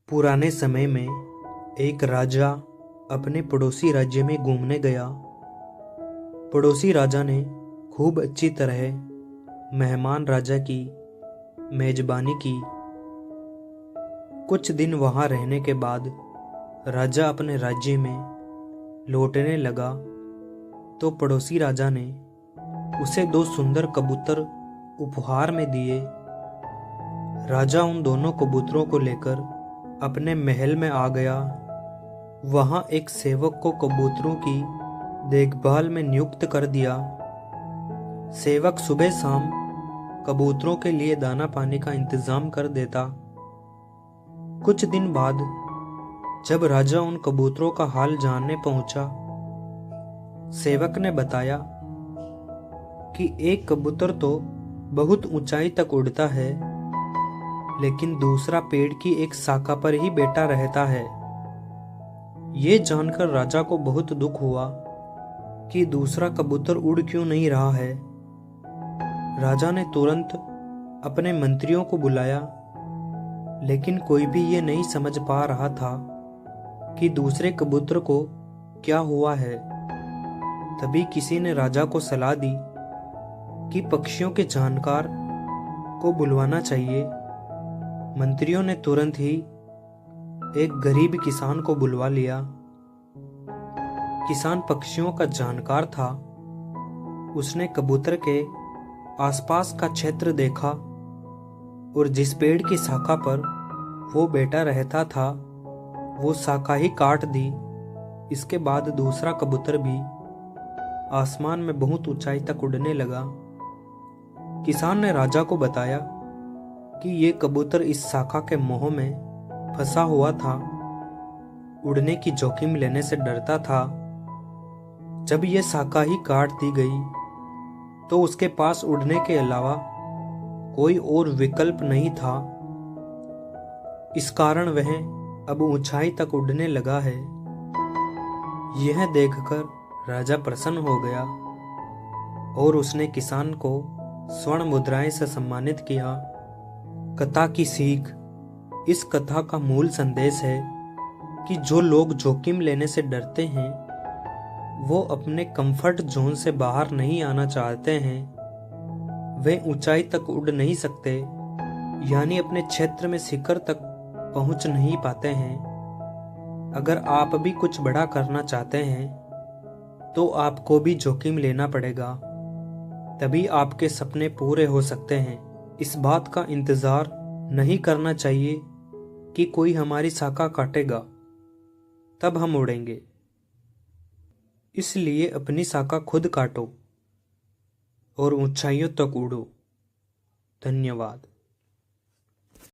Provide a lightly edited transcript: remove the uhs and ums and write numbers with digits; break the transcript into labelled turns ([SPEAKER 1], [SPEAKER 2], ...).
[SPEAKER 1] पुराने समय में एक राजा अपने पड़ोसी राज्य में घूमने गया। पड़ोसी राजा ने खूब अच्छी तरह मेहमान राजा की मेजबानी की। कुछ दिन वहां रहने के बाद राजा अपने राज्य में लौटने लगा तो पड़ोसी राजा ने उसे 2 सुंदर कबूतर उपहार में दिए। राजा उन दोनों कबूतरों को लेकर अपने महल में आ गया। वहां एक सेवक को कबूतरों की देखभाल में नियुक्त कर दिया। सेवक सुबह शाम कबूतरों के लिए दाना पानी का इंतजाम कर देता। कुछ दिन बाद जब राजा उन कबूतरों का हाल जानने पहुंचा, सेवक ने बताया कि एक कबूतर तो बहुत ऊंचाई तक उड़ता है, लेकिन दूसरा पेड़ की एक शाखा पर ही बैठा रहता है। ये जानकर राजा को बहुत दुख हुआ कि दूसरा कबूतर उड़ क्यों नहीं रहा है। राजा ने तुरंत अपने मंत्रियों को बुलाया, लेकिन कोई भी ये नहीं समझ पा रहा था कि दूसरे कबूतर को क्या हुआ है। तभी किसी ने राजा को सलाह दी कि पक्षियों के जानकार को बुलवाना चाहिए। मंत्रियों ने तुरंत ही एक गरीब किसान को बुलवा लिया। किसान पक्षियों का जानकार था। उसने कबूतर के आसपास का क्षेत्र देखा और जिस पेड़ की शाखा पर वो बैठा रहता था, वो शाखा ही काट दी। इसके बाद दूसरा कबूतर भी आसमान में बहुत ऊंचाई तक उड़ने लगा। किसान ने राजा को बताया कि ये कबूतर इस शाखा के मोह में फंसा हुआ था, उड़ने की जोखिम लेने से डरता था। जब ये शाखा ही काट दी गई तो उसके पास उड़ने के अलावा कोई और विकल्प नहीं था। इस कारण वह अब ऊंचाई तक उड़ने लगा है। यह देखकर राजा प्रसन्न हो गया और उसने किसान को स्वर्ण मुद्राएं से सम्मानित किया। कथा की सीख। इस कथा का मूल संदेश है कि जो लोग जोखिम लेने से डरते हैं, वो अपने कंफर्ट जोन से बाहर नहीं आना चाहते हैं, वे ऊंचाई तक उड़ नहीं सकते, यानी अपने क्षेत्र में शिखर तक पहुंच नहीं पाते हैं। अगर आप भी कुछ बड़ा करना चाहते हैं तो आपको भी जोखिम लेना पड़ेगा, तभी आपके सपने पूरे हो सकते हैं। इस बात का इंतजार नहीं करना चाहिए कि कोई हमारी शाखा काटेगा तब हम उड़ेंगे। इसलिए अपनी शाखा खुद काटो और ऊंचाइयों तक उड़ो। धन्यवाद।